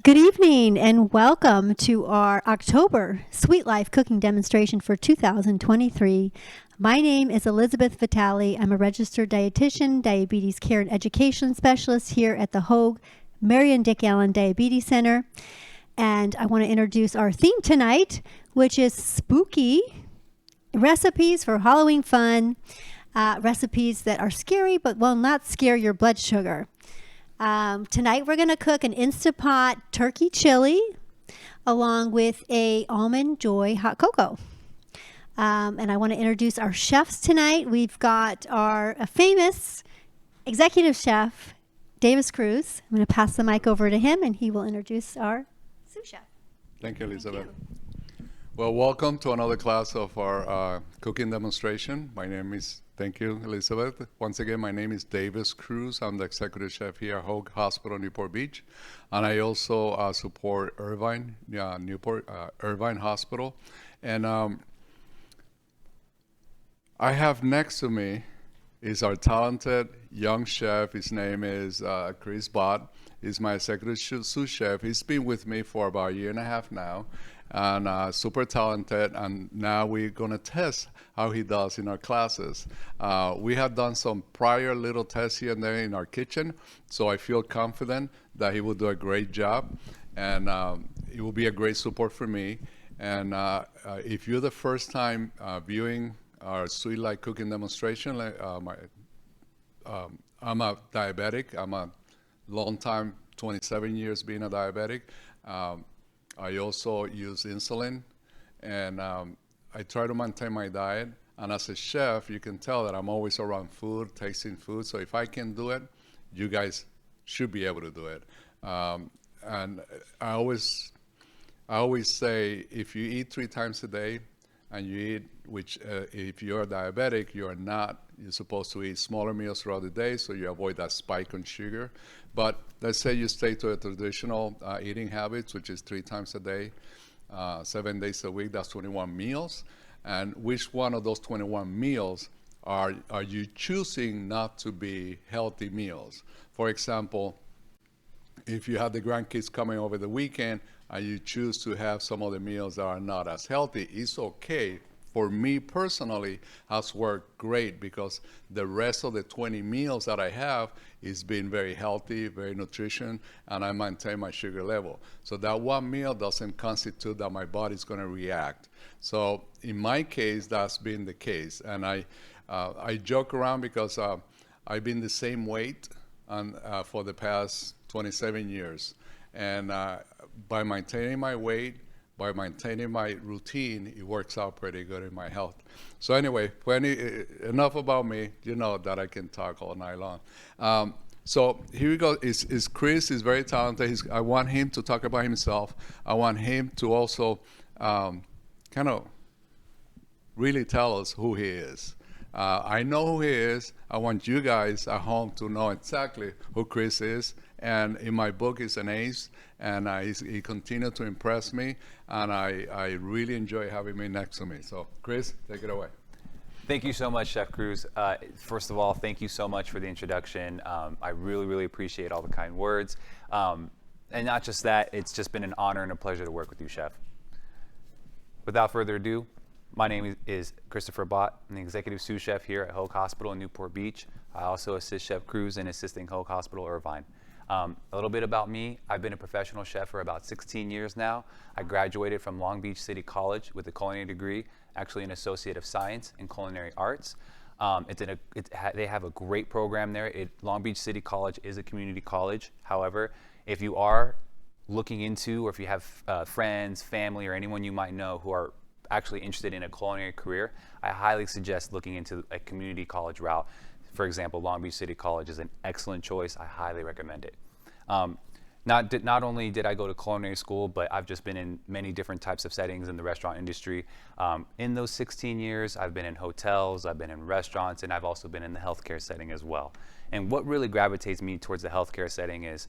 Good evening and welcome to our October Sweet Life cooking demonstration for 2023. My name is Elizabeth Vitale. I'm a registered dietitian, diabetes care and education specialist here at the Hoag Marion Dick Allen Diabetes Center. And I want to introduce our theme tonight, which is spooky recipes for Halloween fun, recipes that are scary but will not scare your blood sugar. Tonight we're going to cook an Instapot turkey chili along with a almond joy hot cocoa. And I want to introduce our chefs tonight. We've got our famous executive chef, Davis Cruz. I'm going to pass the mic over to him and he will introduce our sous chef. Thank you, Elizabeth. Well, welcome to another class of our cooking demonstration. Thank you, Elizabeth. Once again, my name is Davis Cruz. I'm the executive chef here at Hoag Hospital, Newport Beach. And I also support Irvine Hospital. And I have next to me is our talented young chef. His name is Chris Bott. He's my executive sous chef. He's been with me for about a year and a half now. And super talented, and now we're gonna test how he does in our classes. We have done some prior little tests here and there in our kitchen, so I feel confident that he will do a great job, and it will be a great support for me. And if you're the first time viewing our Sweet Life cooking demonstration, I'm a diabetic. I'm a long time, 27 years being a diabetic. I also use insulin, and I try to maintain my diet. And as a chef, you can tell that I'm always around food, tasting food. So if I can do it, you guys should be able to do it. And I always say, if you eat 3 times a day, and you eat, which if you're diabetic, you're supposed to eat smaller meals throughout the day so you avoid that spike on sugar. But let's say you stay to a traditional eating habits, which is 3 times a day, 7 days a week, that's 21 meals. And which one of those 21 meals are you choosing not to be healthy meals? For example, if you have the grandkids coming over the weekend and you choose to have some of the meals that are not as healthy, it's okay. For me personally, has worked great because the rest of the 20 meals that I have is being very healthy, very nutrition, and I maintain my sugar level. So that one meal doesn't constitute that my body's going to react. So in my case, that's been the case. And I joke around because I've been the same weight for the past 27 years. And by maintaining my weight, by maintaining my routine, it works out pretty good in my health. So anyway, enough about me. You know that I can talk all night long. So here we go. Chris is very talented. I want him to talk about himself. I want him to also kind of really tell us who he is. I know who he is. I want you guys at home to know exactly who Chris is. And in my book, he's an ace, and he continued to impress me, and I really enjoy having him next to me. So, Chris, take it away. Thank you so much, Chef Cruz. First of all, thank you so much for the introduction. I really, really appreciate all the kind words. And not just that, it's just been an honor and a pleasure to work with you, Chef. Without further ado, my name is Christopher Bott. I'm the executive sous chef here at Hoag Hospital in Newport Beach. I also assist Chef Cruz in assisting Hoag Hospital Irvine. A little bit about me. I've been a professional chef for about 16 years now. I graduated from Long Beach City College with a culinary degree, actually an Associate of Science in Culinary Arts. They have a great program there. Long Beach City College is a community college. However, if you are looking into, or if you have friends, family, or anyone you might know who are actually interested in a culinary career, I highly suggest looking into a community college route. For example, Long Beach City College is an excellent choice. I highly recommend it. Not only did I go to culinary school, but I've just been in many different types of settings in the restaurant industry. In those 16 years, I've been in hotels, I've been in restaurants, and I've also been in the healthcare setting as well. And what really gravitates me towards the healthcare setting is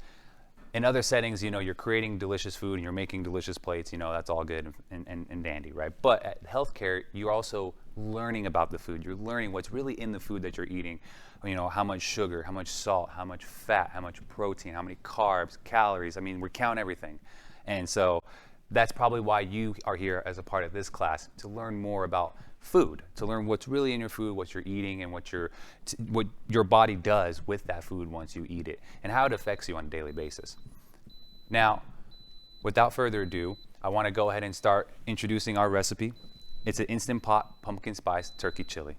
In other settings, you're creating delicious food and you're making delicious plates, that's all good and dandy, right? But at healthcare, you're also learning about the food. You're learning what's really in the food that you're eating. How much sugar, how much salt, how much fat, how much protein, how many carbs, calories. I mean, we count everything. And so that's probably why you are here as a part of this class, to learn more about food, to learn what's really in your food, what you're eating, and what your body does with that food once you eat it, and how it affects you on a daily basis. Now, without further ado, I want to go ahead and start introducing our recipe. It's an Instant Pot pumpkin spice turkey chili.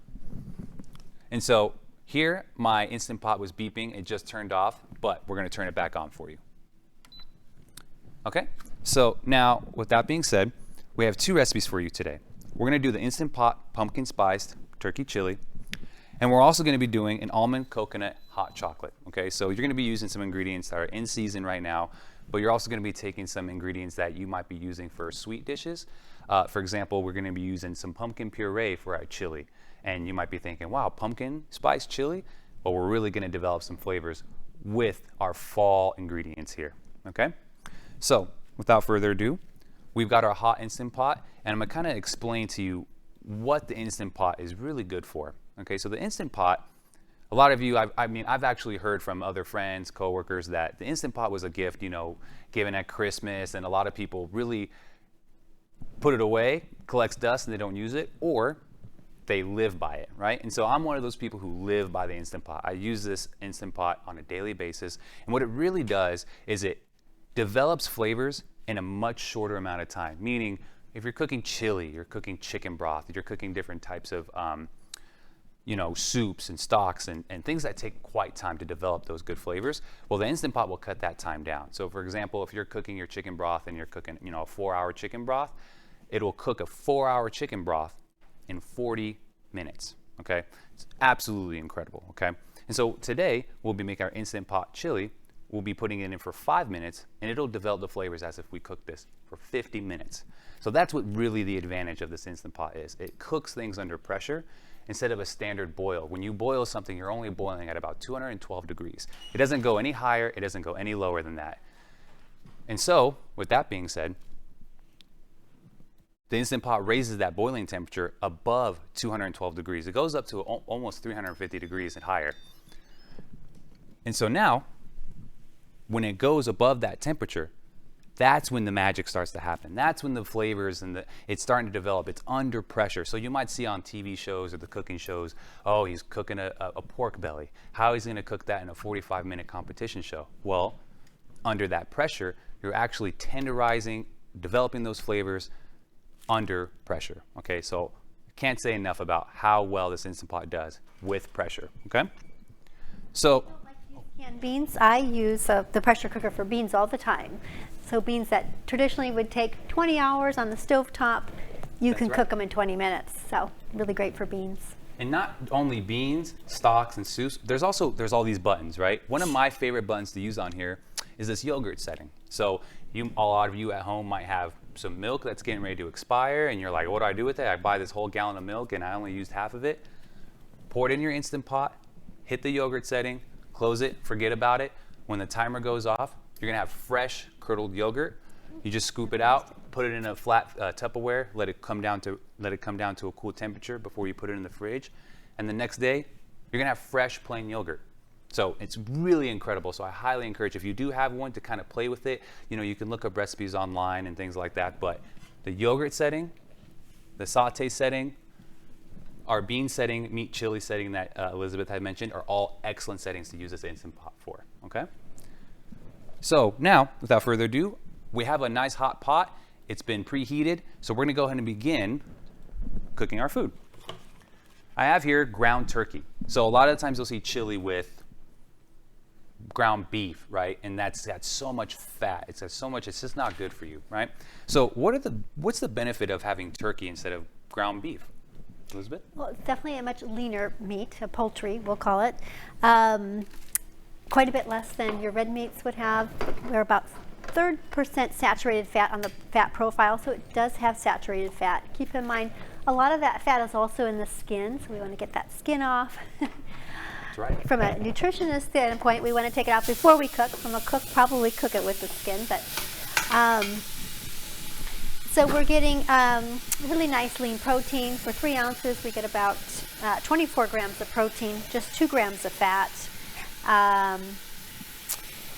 And so here, my Instant Pot was beeping. It just turned off, but we're going to turn it back on for you. Okay, so now with that being said, we have 2 recipes for you today. We're going to do the Instant Pot pumpkin spiced turkey chili, and we're also going to be doing an almond coconut hot chocolate. Okay, so you're going to be using some ingredients that are in season right now, but you're also going to be taking some ingredients that you might be using for sweet dishes. For example, we're going to be using some pumpkin puree for our chili, and you might be thinking, wow, pumpkin spice chili? Well, we're really going to develop some flavors with our fall ingredients here. Okay, so without further ado, we've got our hot Instant Pot, and I'm going to kind of explain to you what the Instant Pot is really good for. Okay, so the Instant Pot, a lot of you, I've actually heard from other friends, coworkers, that the Instant Pot was a gift, given at Christmas, and a lot of people really put it away, collects dust, and they don't use it, or they live by it, right? And so I'm one of those people who live by the Instant Pot. I use this Instant Pot on a daily basis, and what it really does is it develops flavors in a much shorter amount of time. Meaning, if you're cooking chili, you're cooking chicken broth, you're cooking different types of soups and stocks and things that take quite time to develop those good flavors, well, the Instant Pot will cut that time down. So for example, if you're cooking your chicken broth and you're cooking a 4-hour chicken broth, it will cook a 4-hour chicken broth in 40 minutes. Okay, it's absolutely incredible. Okay, and so today we'll be making our Instant Pot chili. We'll be putting it in for 5 minutes, and it'll develop the flavors as if we cooked this for 50 minutes. So that's what really the advantage of this Instant Pot is. It cooks things under pressure instead of a standard boil. When you boil something, you're only boiling at about 212 degrees. It doesn't go any higher, it doesn't go any lower than that. And so, with that being said, the Instant Pot raises that boiling temperature above 212 degrees. It goes up to almost 350 degrees and higher. And so now, when it goes above that temperature, that's when the magic starts to happen. That's when the flavors and it's starting to develop. It's under pressure. So you might see on TV shows or the cooking shows, oh, he's cooking a pork belly. How is he going to cook that in a 45-minute competition show? Well, under that pressure, you're actually tenderizing, developing those flavors under pressure. Okay, so I can't say enough about how well this Instant Pot does with pressure. Okay, so. Canned beans, I use the pressure cooker for beans all the time. So beans that traditionally would take 20 hours on the stovetop, you can cook them in 20 minutes. So really great for beans. And not only beans, stocks, and soups, there's all these buttons, right? One of my favorite buttons to use on here is this yogurt setting. So a lot of you at home might have some milk that's getting ready to expire, and you're like, what do I do with it? I buy this whole gallon of milk and I only used half of it. Pour it in your Instant Pot, hit the yogurt setting, close it, forget about it. When the timer goes off, you're gonna have fresh curdled yogurt. You just scoop it out, put it in a flat Tupperware, let it come down to a cool temperature before you put it in the fridge. And the next day, you're gonna have fresh plain yogurt. So it's really incredible. So I highly encourage, if you do have one, to kind of play with it. You can look up recipes online and things like that. But the yogurt setting, the saute setting, our bean setting, meat chili setting that Elizabeth had mentioned are all excellent settings to use this Instant Pot for, okay? So now, without further ado, we have a nice hot pot. It's been preheated, so we're gonna go ahead and begin cooking our food. I have here ground turkey. So a lot of times you'll see chili with ground beef, right? And that's got so much fat. It's got so much, it's just not good for you, right? So what's the benefit of having turkey instead of ground beef? Elizabeth? Well, it's definitely a much leaner meat, a poultry, we'll call it. Quite a bit less than your red meats would have. We're about 3% saturated fat on the fat profile, so it does have saturated fat. Keep in mind, a lot of that fat is also in the skin, so we want to get that skin off. That's right. From a nutritionist standpoint, we want to take it out before we cook. From a cook, probably cook it with the skin, but so we're getting really nice lean protein. For 3 ounces, we get about 24 grams of protein, just 2 grams of fat.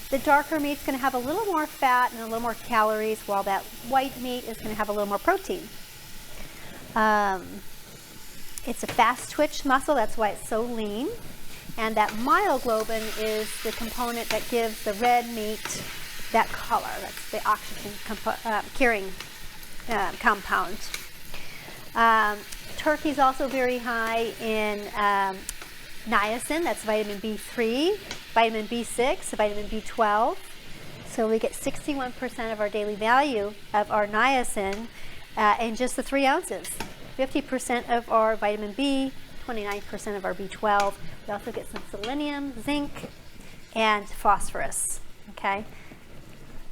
The darker meat's going to have a little more fat and a little more calories, while that white meat is going to have a little more protein. It's a fast twitch muscle, that's why it's so lean. And that myoglobin is the component that gives the red meat that color. That's the oxygen carrying compound. Turkey's also very high in niacin, that's vitamin B3, vitamin B6, vitamin B12. So we get 61% of our daily value of our niacin in just the 3 ounces. 50% of our vitamin B, 29% of our B12. We also get some selenium, zinc, and phosphorus. Okay.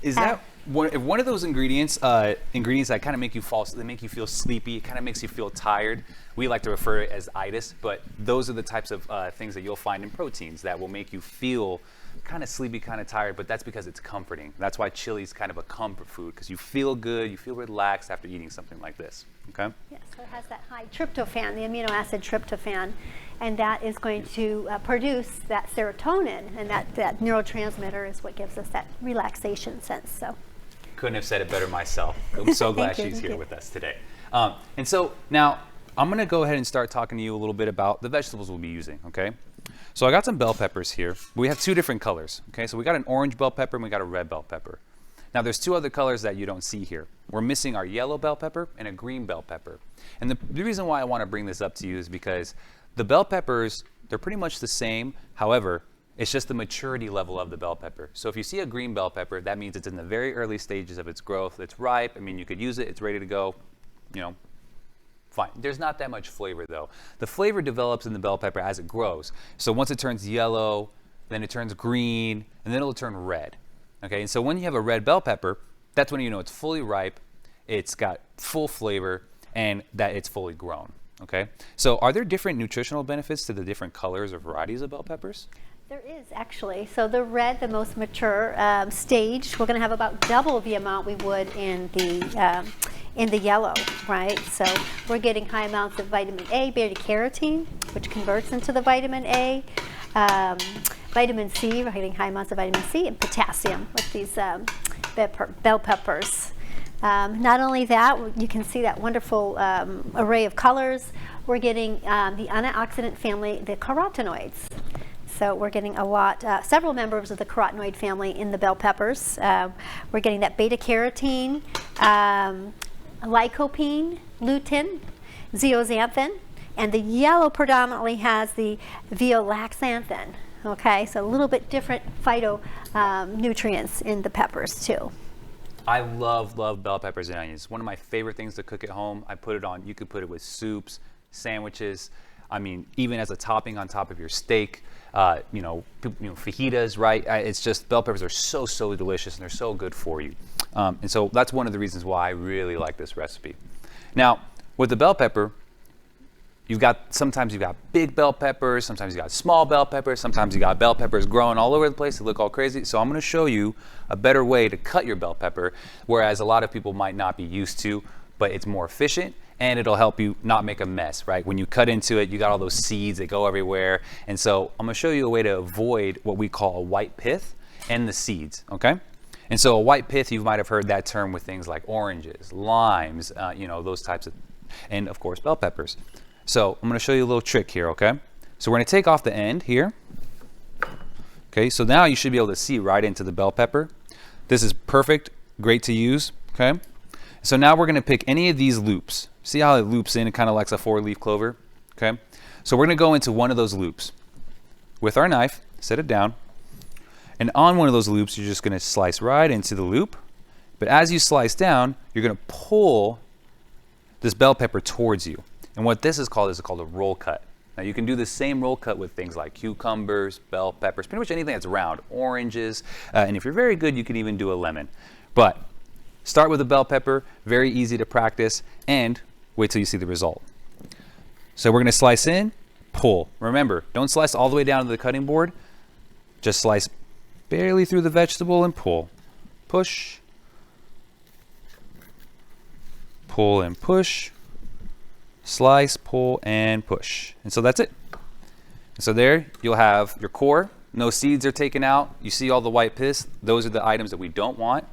Is that one of those ingredients that kind of make you they make you feel sleepy, kind of makes you feel tired? We like to refer it as itis, but those are the types of things that you'll find in proteins that will make you feel kind of sleepy, kind of tired, but that's because it's comforting. That's why chili is kind of a comfort food, because you feel good, you feel relaxed after eating something like this. Okay? Yes, so it has that high tryptophan, the amino acid tryptophan, and that is going to produce that serotonin, and that neurotransmitter is what gives us that relaxation sense. So, couldn't have said it better myself. I'm so glad she's here with us today. And so now I'm going to go ahead and start talking to you a little bit about the vegetables we'll be using. Okay? So I got some bell peppers here. We have 2 different colors. Okay, so we got an orange bell pepper and we got a red bell pepper. Now there's 2 other colors that you don't see here. We're missing our yellow bell pepper and a green bell pepper. And the reason why I want to bring this up to you is because the bell peppers, they're pretty much the same. However, it's just the maturity level of the bell pepper. So if you see a green bell pepper, that means it's in the very early stages of its growth. It's ripe. I mean, you could use it. It's ready to go. You know, fine. There's not that much flavor though. The flavor develops in the bell pepper as it grows. So once it turns yellow, then it turns green, and then it'll turn red. Okay, and so when you have a red bell pepper, that's when you know it's fully ripe, it's got full flavor, and that it's fully grown. Okay, so are there different nutritional benefits to the different colors or varieties of bell peppers? there is actually. So the red, the most mature stage, we're going to have about double the amount we would in the yellow, right? So we're getting high amounts of vitamin A, beta carotene, which converts into the vitamin A. Vitamin C, we're getting high amounts of vitamin C, and potassium with these bell peppers. Not only that, you can see that wonderful array of colors. We're getting the antioxidant family, the carotenoids. So we're getting a lot, several members of the carotenoid family in the bell peppers. We're getting that beta carotene, lycopene, lutein, zeaxanthin, and the yellow predominantly has the zeolaxanthin. Okay, so a little bit different phytonutrients in the peppers too. I love bell peppers and onions. One of my favorite things to cook at home. I put it on, you could put it with soups, sandwiches. I mean, even as a topping on top of your steak, fajitas, right? It's just, bell peppers are so delicious and they're so good for you. And so that's one of the reasons why I really like this recipe. Now, with the bell pepper, sometimes you've got big bell peppers, sometimes you got small bell peppers, sometimes you got bell peppers growing all over the place. They look all crazy. So I'm going to show you a better way to cut your bell pepper, whereas a lot of people might not be used to, but it's more efficient and it'll help you not make a mess, right? When you cut into it, you got all those seeds that go everywhere. And so I'm going to show you a way to avoid what we call a white pith and the seeds, okay? And so a white pith, you might have heard that term with things like oranges, limes, those types of, and of course, bell peppers. So I'm going to show you a little trick here, okay? So we're going to take off the end here. Okay, so now you should be able to see right into the bell pepper. This is perfect, great to use, okay? So now we're going to pick any of these loops. See how it loops in? It kind of likes a 4-leaf clover, okay? So we're going to go into one of those loops. With our knife, set it down. And on one of those loops, you're just going to slice right into the loop. But as you slice down, you're going to pull this bell pepper towards you. And what this is called a roll cut. Now you can do the same roll cut with things like cucumbers, bell peppers, pretty much anything that's round, oranges, and if you're very good, you can even do a lemon. But start with a bell pepper, very easy to practice, and wait till you see the result. So we're going to slice in, pull. Remember, don't slice all the way down to the cutting board. Just slice barely through the vegetable and pull. Push. Pull and push. Slice, pull, and push. And so that's it. And so there you'll have your core. No seeds are taken out. You see all the white pith. Those are the items that we don't want.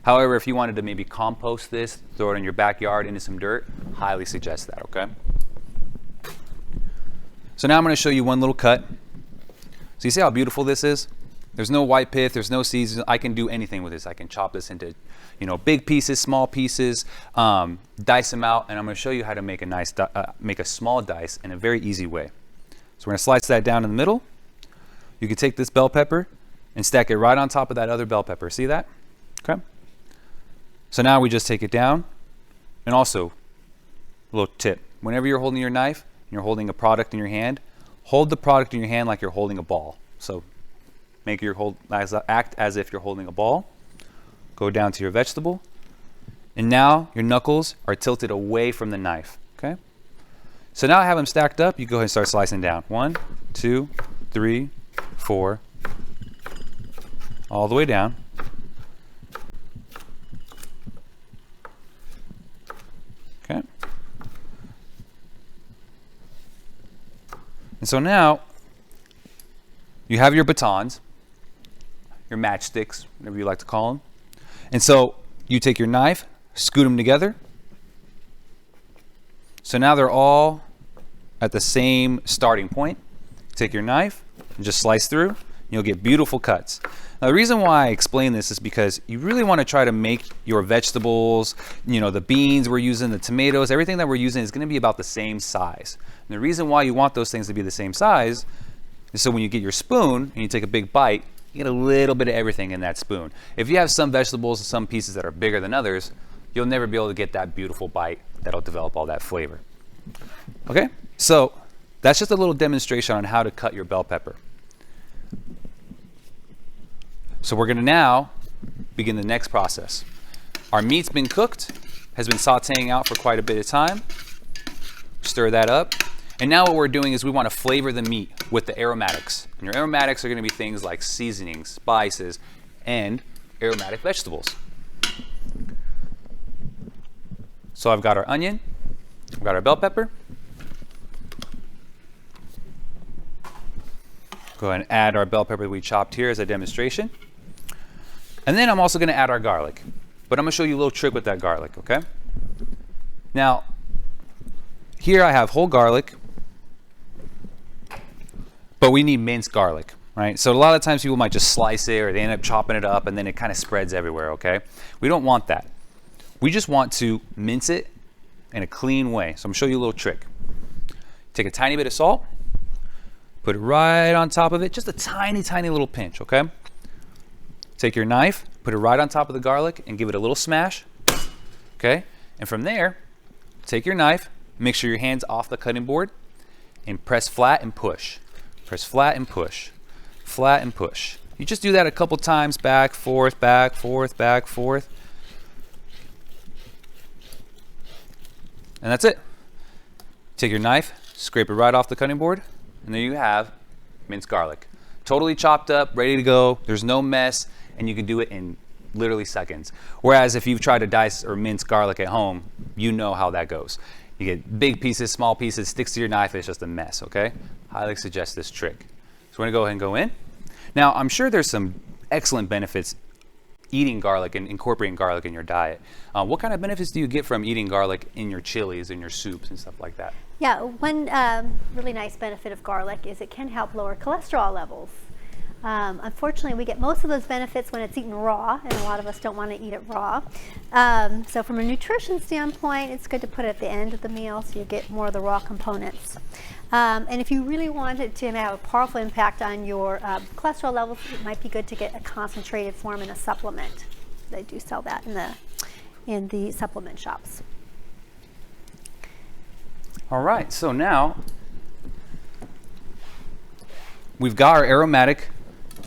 However, if you wanted to maybe compost this, throw it in your backyard into some dirt, highly suggest that, okay? So now I'm going to show you one little cut. So you see how beautiful this is? There's no white pith, there's no seeds. I can do anything with this. I can chop this into, big pieces, small pieces, dice them out, and I'm going to show you how to make make a small dice in a very easy way. So we're going to slice that down in the middle. You can take this bell pepper and stack it right on top of that other bell pepper. See that? Okay. So now we just take it down. And also, a little tip. Whenever you're holding your knife and you're holding a product in your hand, hold the product in your hand like you're holding a ball. So act as if you're holding a ball. Go down to your vegetable. And now your knuckles are tilted away from the knife. Okay? So now I have them stacked up. You go ahead and start slicing down. 1, 2, 3, 4, all the way down. Okay. And so now you have your batons, your matchsticks, whatever you like to call them. And so you take your knife, scoot them together. So now they're all at the same starting point. Take your knife and just slice through, and you'll get beautiful cuts. Now, the reason why I explain this is because you really want to try to make your vegetables, the beans we're using, the tomatoes, everything that we're using is going to be about the same size. And the reason why you want those things to be the same size is so when you get your spoon and you take a big bite, you get a little bit of everything in that spoon. If you have some vegetables and some pieces that are bigger than others, you'll never be able to get that beautiful bite that'll develop all that flavor. Okay, so that's just a little demonstration on how to cut your bell pepper. So we're going to now begin the next process. Our meat's been cooked, has been sauteing out for quite a bit of time. Stir that up. And now what we're doing is we want to flavor the meat with the aromatics. And your aromatics are going to be things like seasonings, spices, and aromatic vegetables. So I've got our onion, I've got our bell pepper. Go ahead and add our bell pepper that we chopped here as a demonstration. And then I'm also going to add our garlic. But I'm going to show you a little trick with that garlic, okay? Now, here I have whole garlic, but we need minced garlic, right? So a lot of times people might just slice it or they end up chopping it up and then it kind of spreads everywhere, okay? We don't want that. We just want to mince it in a clean way. So I'm going to show you a little trick. Take a tiny bit of salt, put it right on top of it, just a tiny, tiny little pinch, okay? Take your knife, put it right on top of the garlic and give it a little smash, okay? And from there, take your knife, make sure your hand's off the cutting board and press flat and push. Press flat and push, flat and push. You just do that a couple times, back, forth, back, forth, back, forth. And that's it. Take your knife, scrape it right off the cutting board, and there you have minced garlic. Totally chopped up, ready to go. There's no mess, and you can do it in literally seconds. Whereas if you've tried to dice or mince garlic at home, you know how that goes. You get big pieces, small pieces, sticks to your knife, it's just a mess, okay? Highly suggest this trick. So we're gonna go ahead and go in. Now, I'm sure there's some excellent benefits eating garlic and incorporating garlic in your diet. What kind of benefits do you get from eating garlic in your chilies and your soups and stuff like that? Yeah, one really nice benefit of garlic is it can help lower cholesterol levels. Unfortunately, we get most of those benefits when it's eaten raw, and a lot of us don't want to eat it raw. So from a nutrition standpoint, it's good to put it at the end of the meal so you get more of the raw components. And if you really want it to have a powerful impact on your cholesterol levels, it might be good to get a concentrated form in a supplement. They do sell that in the supplement shops. All right, so now we've got our aromatic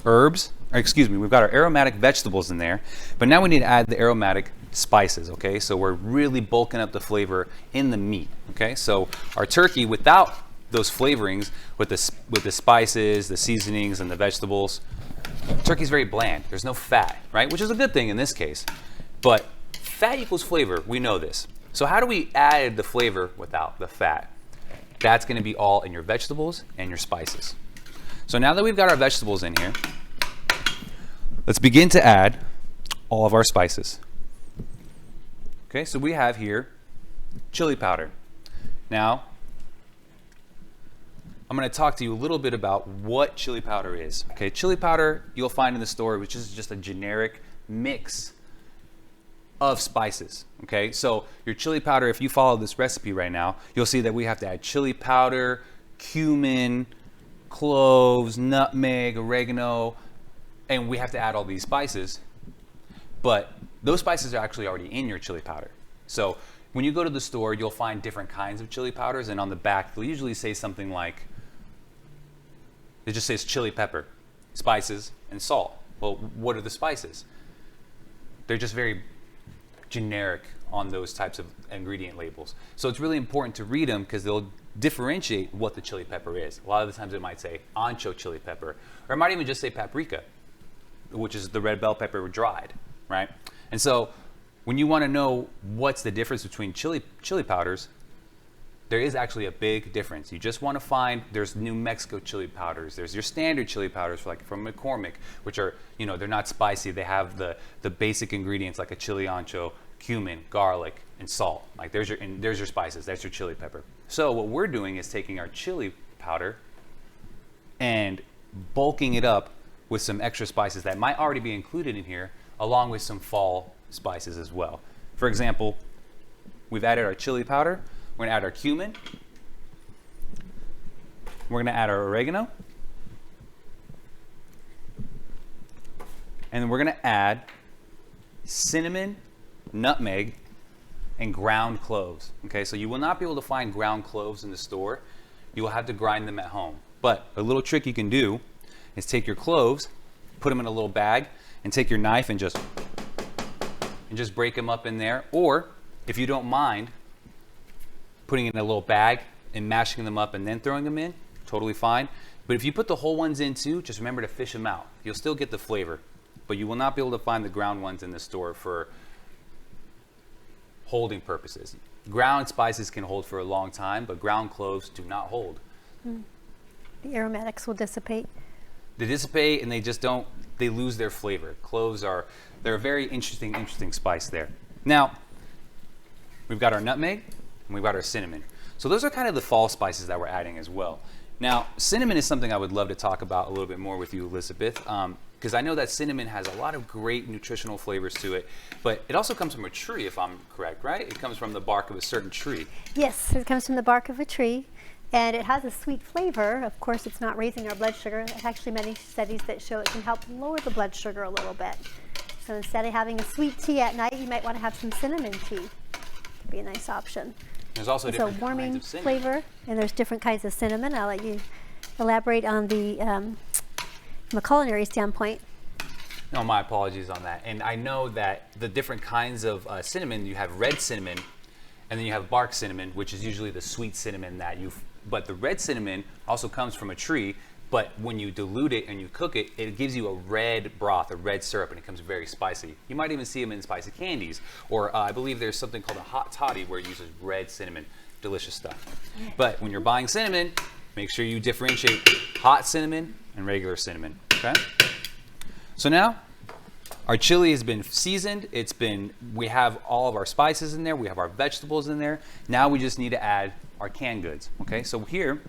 herbs, or excuse me, we've got our aromatic vegetables in there, but now we need to add the aromatic spices, okay? So we're really bulking up the flavor in the meat, okay? So our turkey without those flavorings with the spices, the seasonings, and the vegetables, turkey's very bland. There's no fat, right? Which is a good thing in this case. But fat equals flavor. We know this. So how do we add the flavor without the fat? That's going to be all in your vegetables and your spices. So now that we've got our vegetables in here, let's begin to add all of our spices. Okay, so we have here chili powder. Now, I'm going to talk to you a little bit about what chili powder is. Okay, chili powder you'll find in the store, which is just a generic mix of spices. Okay, so your chili powder, if you follow this recipe right now, you'll see that we have to add chili powder, cumin, cloves, nutmeg, oregano, and we have to add all these spices. But those spices are actually already in your chili powder. So when you go to the store, you'll find different kinds of chili powders, and on the back, they'll usually say something like, it just says chili pepper, spices, and salt. Well, what are the spices? They're just very generic on those types of ingredient labels. So it's really important to read them because they'll differentiate what the chili pepper is. A lot of the times it might say ancho chili pepper, or it might even just say paprika, which is the red bell pepper dried, right? And so when you want to know what's the difference between chili powders, there is actually a big difference. You just want to find, there's New Mexico chili powders, there's your standard chili powders like from McCormick, which are, they're not spicy. They have the basic ingredients like a chili ancho, cumin, garlic, and salt. Like there's your spices, that's your chili pepper. So what we're doing is taking our chili powder and bulking it up with some extra spices that might already be included in here, along with some fall spices as well. For example, we've added our chili powder. We're going to add our cumin. We're going to add our oregano. And then we're going to add cinnamon, nutmeg, and ground cloves. Okay, so you will not be able to find ground cloves in the store. You will have to grind them at home. But a little trick you can do is take your cloves, put them in a little bag, and take your knife and just break them up in there. Or if you don't mind, putting it in a little bag and mashing them up and then throwing them in, totally fine. But if you put the whole ones in too, just remember to fish them out. You'll still get the flavor, but you will not be able to find the ground ones in the store for holding purposes. Ground spices can hold for a long time, but ground cloves do not hold. The aromatics will dissipate. They dissipate and they lose their flavor. Cloves they're a very interesting spice there. Now, we've got our nutmeg, and we've got our cinnamon. So those are kind of the fall spices that we're adding as well. Now, cinnamon is something I would love to talk about a little bit more with you, Elizabeth, because I know that cinnamon has a lot of great nutritional flavors to it, but it also comes from a tree, if I'm correct, right? It comes from the bark of a certain tree. Yes, it comes from the bark of a tree, and it has a sweet flavor. Of course, it's not raising our blood sugar. There's actually many studies that show it can help lower the blood sugar a little bit. So instead of having a sweet tea at night, you might want to have some cinnamon tea. Could be a nice option. There's also different it's a warming kinds of cinnamon. flavor, and there's different kinds of cinnamon. I'll let you elaborate on the from a culinary standpoint. No, my apologies on that. And I know that the different kinds of cinnamon, you have red cinnamon, and then you have bark cinnamon, which is usually the sweet cinnamon but the red cinnamon also comes from a tree, but when you dilute it and you cook it, it gives you a red broth, a red syrup, and it becomes very spicy. You might even see them in spicy candies, or I believe there's something called a hot toddy where it uses red cinnamon. Delicious stuff. But when you're buying cinnamon, make sure you differentiate hot cinnamon and regular cinnamon, okay? So now, our chili has been seasoned. We have all of our spices in there. We have our vegetables in there. Now we just need to add our canned goods, okay? So here,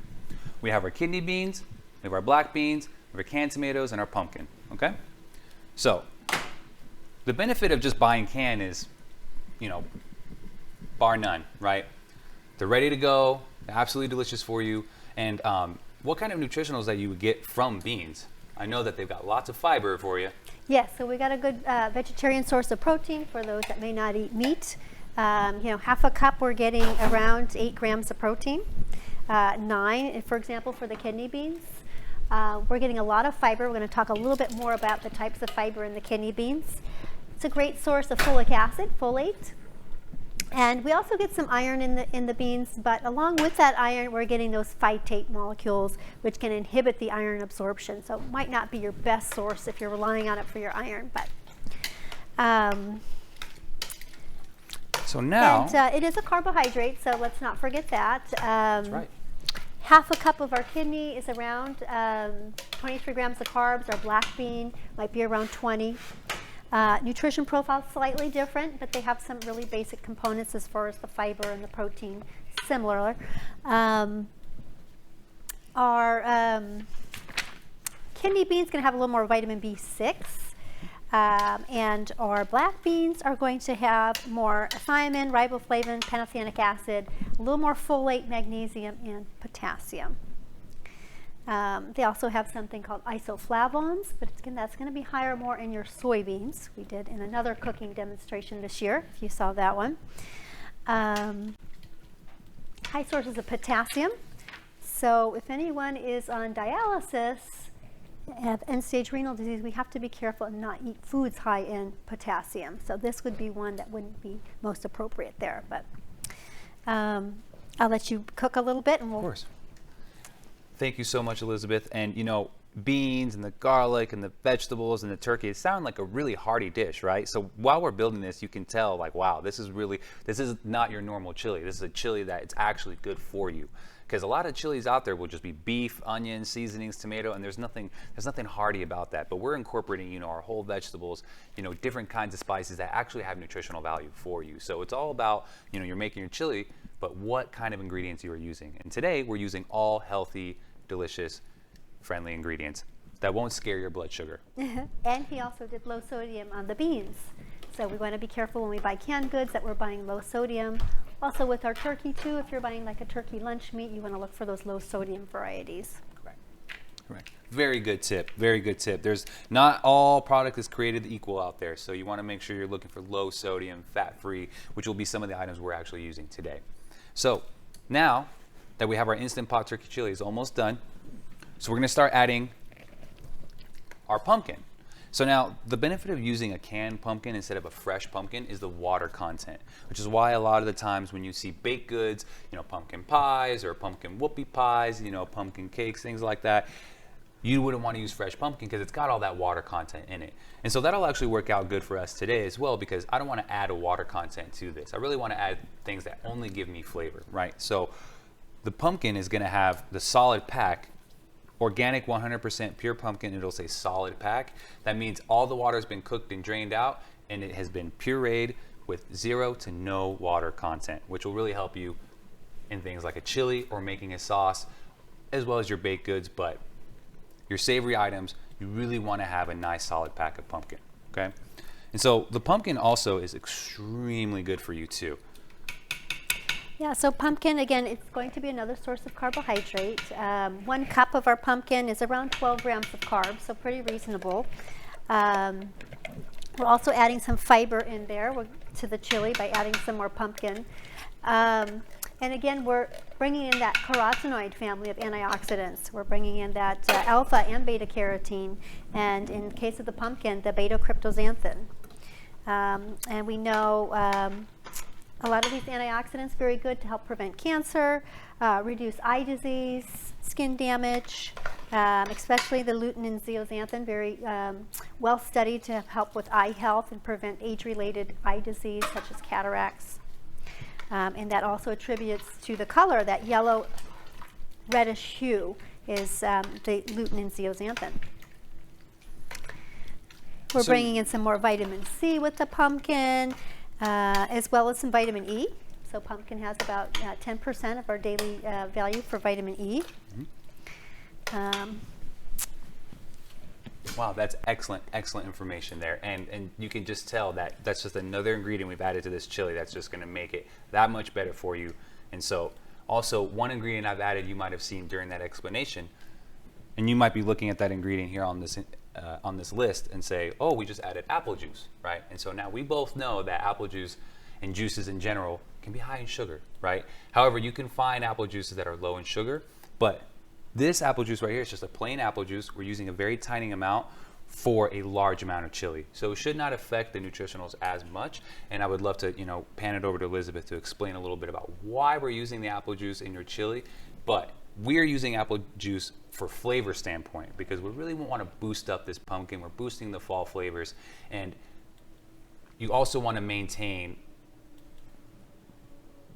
we have our kidney beans, we have our black beans, we have our canned tomatoes, and our pumpkin, okay? So, the benefit of just buying canned is, bar none, right? They're ready to go, they're absolutely delicious for you, and what kind of nutritionals that you would get from beans? I know that they've got lots of fiber for you. Yes, so we got a good vegetarian source of protein for those that may not eat meat. Half a cup, we're getting around 8 grams of protein. 9, for example, for the kidney beans. We're getting a lot of fiber. We're going to talk a little bit more about the types of fiber in the kidney beans. It's a great source of folic acid, folate. And we also get some iron in the beans, but along with that iron, we're getting those phytate molecules, which can inhibit the iron absorption. So it might not be your best source if you're relying on it for your iron, but So now, and it is a carbohydrate, so let's not forget that. that's right. Half a cup of our kidney is around 23 grams of carbs. Our black bean might be around 20. Nutrition profile slightly different, but they have some really basic components as far as the fiber and the protein similar. Our kidney beans going to have a little more vitamin B6, and our black beans are going to have more thiamine, riboflavin, pantothenic acid, a little more folate, magnesium, and potassium. They also have something called isoflavones, but that's going to be higher more in your soybeans. We did in another cooking demonstration this year, if you saw that one. High sources of potassium. So if anyone is on dialysis, have end-stage renal disease, we have to be careful and not eat foods high in potassium. So this would be one that wouldn't be most appropriate there. But I'll let you cook a little bit, and we'll. Of course. Thank you so much, Elizabeth. And you know, beans and the garlic and the vegetables and the turkey, it sound like a really hearty dish, right? So while we're building this, you can tell like, wow, this is not your normal chili. This is a chili that it's actually good for you. Because a lot of chilies out there will just be beef, onions, seasonings, tomato, and there's nothing hearty about that. But we're incorporating, you know, our whole vegetables, you know, different kinds of spices that actually have nutritional value for you. So it's all about, you know, you're making your chili, but what kind of ingredients you are using. And today we're using all healthy, delicious, friendly ingredients that won't scare your blood sugar. And he also did low sodium on the beans. So we want to be careful when we buy canned goods that we're buying low sodium. Also with our turkey too, if you're buying like a turkey lunch meat, you want to look for those low sodium varieties. Correct. Very good tip. Very good tip. There's not all product is created equal out there. So you want to make sure you're looking for low sodium, fat-free, which will be some of the items we're actually using today. So now that we have our Instant Pot turkey chili is almost done. So we're going to start adding our pumpkin. So now the benefit of using a canned pumpkin instead of a fresh pumpkin is the water content, which is why a lot of the times when you see baked goods, you know, pumpkin pies or pumpkin whoopie pies, you know, pumpkin cakes, things like that, you wouldn't want to use fresh pumpkin because it's got all that water content in it. And so that'll actually work out good for us today as well, because I don't want to add a water content to this. I really want to add things that only give me flavor, right? So the pumpkin is going to have the solid pack, organic 100% pure pumpkin. It'll say solid pack. That means all the water has been cooked and drained out, and it has been pureed with 0 to no water content, which will really help you in things like a chili or making a sauce, as well as your baked goods. But your savory items, you really want to have a nice solid pack of pumpkin, okay? And so the pumpkin also is extremely good for you too. Yeah, so pumpkin, again, it's going to be another source of carbohydrate. 1 cup of our pumpkin is around 12 grams of carbs, so pretty reasonable. We're also adding some fiber in there to the chili by adding some more pumpkin. And again, we're bringing in that carotenoid family of antioxidants. We're bringing in that alpha and beta carotene, and in the case of the pumpkin, the beta-cryptoxanthin. And we know a lot of these antioxidants very good to help prevent cancer, reduce eye disease, skin damage, especially the lutein and zeaxanthin, very well studied to help with eye health and prevent age-related eye disease such as cataracts. And that also attributes to the color, that yellow reddish hue is the lutein and zeaxanthin. We're bringing in some more vitamin C with the pumpkin, as well as some vitamin E. So pumpkin has about 10% of our daily value for vitamin E. Wow, that's excellent information there. And you can just tell that that's just another ingredient we've added to this chili that's just going to make it that much better for you. And so also one ingredient I've added you might have seen during that explanation, and you might be looking at that ingredient here on this list and say, oh, we just added apple juice, right? And so now we both know that apple juice and juices in general can be high in sugar, right? However, you can find apple juices that are low in sugar, but this apple juice right here is just a plain apple juice. We're using a very tiny amount. for a large amount of chili. So it should not affect the nutritionals as much. And I would love to, pan it over to Elizabeth to explain a little bit about why we're using the apple juice in your chili. But we're using apple juice for flavor standpoint because we really want to boost up this pumpkin. We're boosting the fall flavors. And you also want to maintain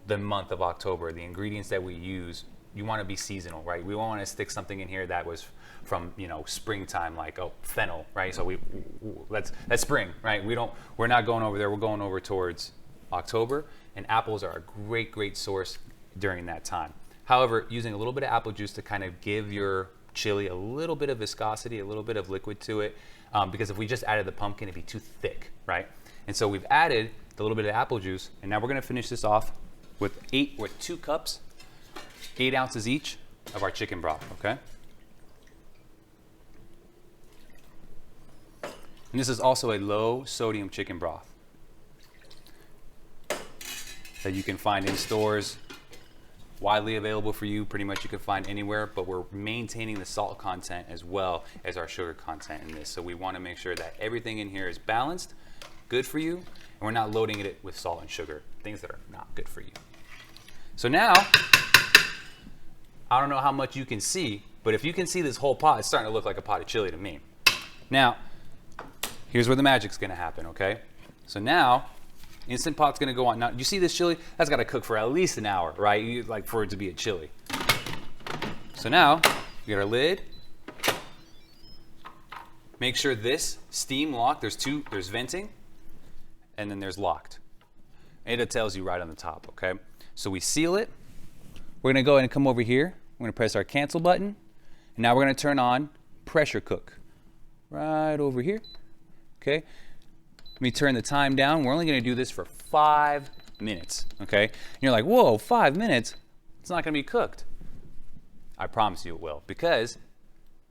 the month of October. The ingredients that we use, you want to be seasonal, right? We won't want to stick something in here that was from springtime, like fennel, right? So that's spring, right? We're not going over there. We're going over towards October, and apples are a great source during that time. However, using a little bit of apple juice to kind of give your chili a little bit of viscosity, a little bit of liquid to it, because if we just added the pumpkin, it'd be too thick, right? And so we've added a little bit of apple juice, and now we're going to finish this off with 2 cups, 8 ounces each of our chicken broth, okay? And this is also a low sodium chicken broth that you can find in stores, widely available for you. Pretty much you can find anywhere, but we're maintaining the salt content as well as our sugar content in this. So we want to make sure that everything in here is balanced, good for you, and we're not loading it with salt and sugar, things that are not good for you. So now, I don't know how much you can see, but if you can see this whole pot, it's starting to look like a pot of chili to me. Now, here's where the magic's gonna happen, okay? So now, Instant Pot's gonna go on. Now, you see this chili? That's gotta cook for at least an hour, right? Like for it to be a chili. So now, we got our lid. Make sure this steam lock, there's venting, and then there's locked. And it tells you right on the top, okay? So we seal it. We're gonna go ahead and come over here. We're gonna press our cancel button. And now we're gonna turn on pressure cook. Right over here, okay? Let me turn the time down. We're only gonna do this for 5 minutes, okay? And you're like, whoa, 5 minutes? It's not gonna be cooked. I promise you it will, because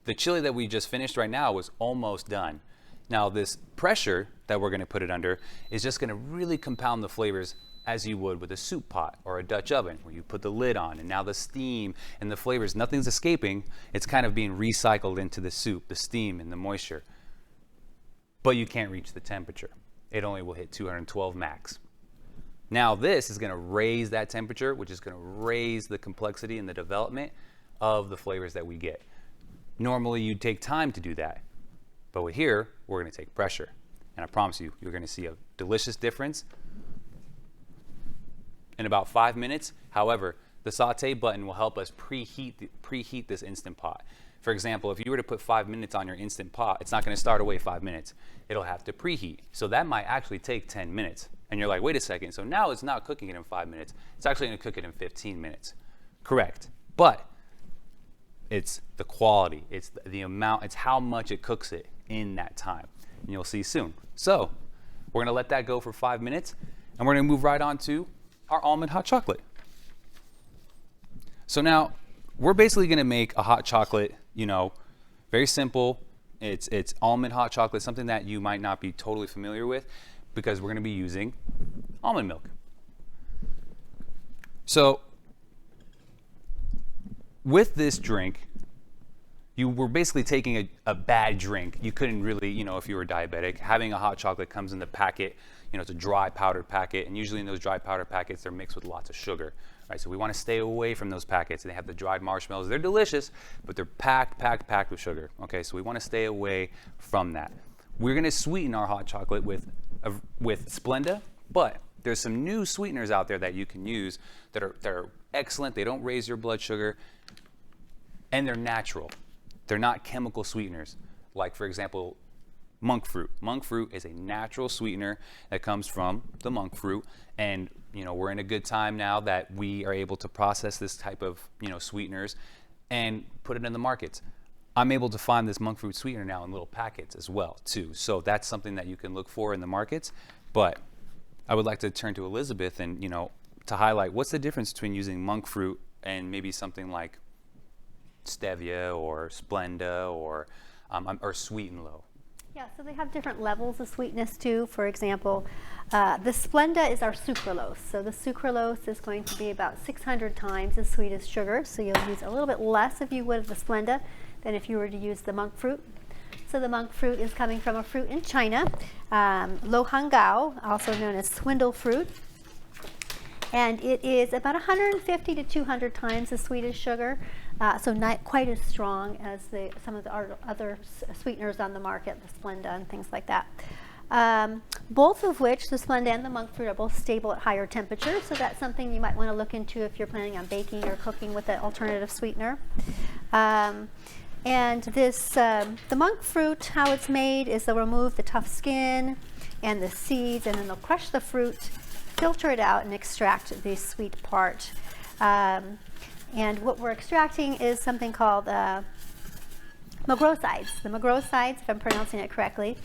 the chili that we just finished right now was almost done. Now this pressure that we're gonna put it under is just gonna really compound the flavors as you would with a soup pot or a Dutch oven, where you put the lid on and now the steam and the flavors, nothing's escaping. It's kind of being recycled into the soup, the steam and the moisture. But you can't reach the temperature. It only will hit 212 max. Now this is gonna raise that temperature, which is gonna raise the complexity and the development of the flavors that we get. Normally you'd take time to do that, but with here, we're gonna take pressure. And I promise you, you're gonna see a delicious difference in about 5 minutes. However, the saute button will help us preheat this Instant Pot. For example, if you were to put 5 minutes on your Instant Pot, it's not gonna start away 5 minutes. It'll have to preheat. So that might actually take 10 minutes. And you're like, wait a second, so now it's not cooking it in 5 minutes. It's actually gonna cook it in 15 minutes. Correct. But it's the quality, it's the amount, it's how much it cooks it in that time. And you'll see soon. So we're gonna let that go for 5 minutes, and we're gonna move right on to our almond hot chocolate. So now we're basically gonna make a hot chocolate, very simple. It's almond hot chocolate, something that you might not be totally familiar with, because we're gonna be using almond milk. So with this drink, you were basically taking a bad drink. You couldn't really, if you were diabetic, having a hot chocolate comes in the packet, it's a dry powdered packet, and usually in those dry powder packets, they're mixed with lots of sugar, right? So we want to stay away from those packets. They have the dried marshmallows. They're delicious, but they're packed with sugar, okay? So we want to stay away from that. We're going to sweeten our hot chocolate with Splenda, but there's some new sweeteners out there that you can use that are excellent. They don't raise your blood sugar, and they're natural. They're not chemical sweeteners, like, for example, monk fruit. Monk fruit is a natural sweetener that comes from the monk fruit, and we're in a good time now that we are able to process this type of sweeteners and put it in the markets. I'm able to find this monk fruit sweetener now in little packets as well too, so that's something that you can look for in the markets. But I would like to turn to Elizabeth and to highlight what's the difference between using monk fruit and maybe something like stevia or Splenda or Sweet and Low. Yeah, so they have different levels of sweetness too. For example, the Splenda is our sucralose. So the sucralose is going to be about 600 times as sweet as sugar. So you'll use a little bit less if you would of the Splenda than if you were to use the monk fruit. So the monk fruit is coming from a fruit in China, Lo Hangao, also known as swindle fruit. And it is about 150 to 200 times the sweet as sugar, so not quite as strong as some of the other sweeteners on the market, the Splenda and things like that. Both of which, the Splenda and the monk fruit, are both stable at higher temperatures, so that's something you might want to look into if you're planning on baking or cooking with an alternative sweetener. And this, the monk fruit, how it's made is they'll remove the tough skin and the seeds, and then they'll crush the fruit, filter it out, and extract the sweet part. And what we're extracting is something called magrosides. The magrosides, if I'm pronouncing it correctly,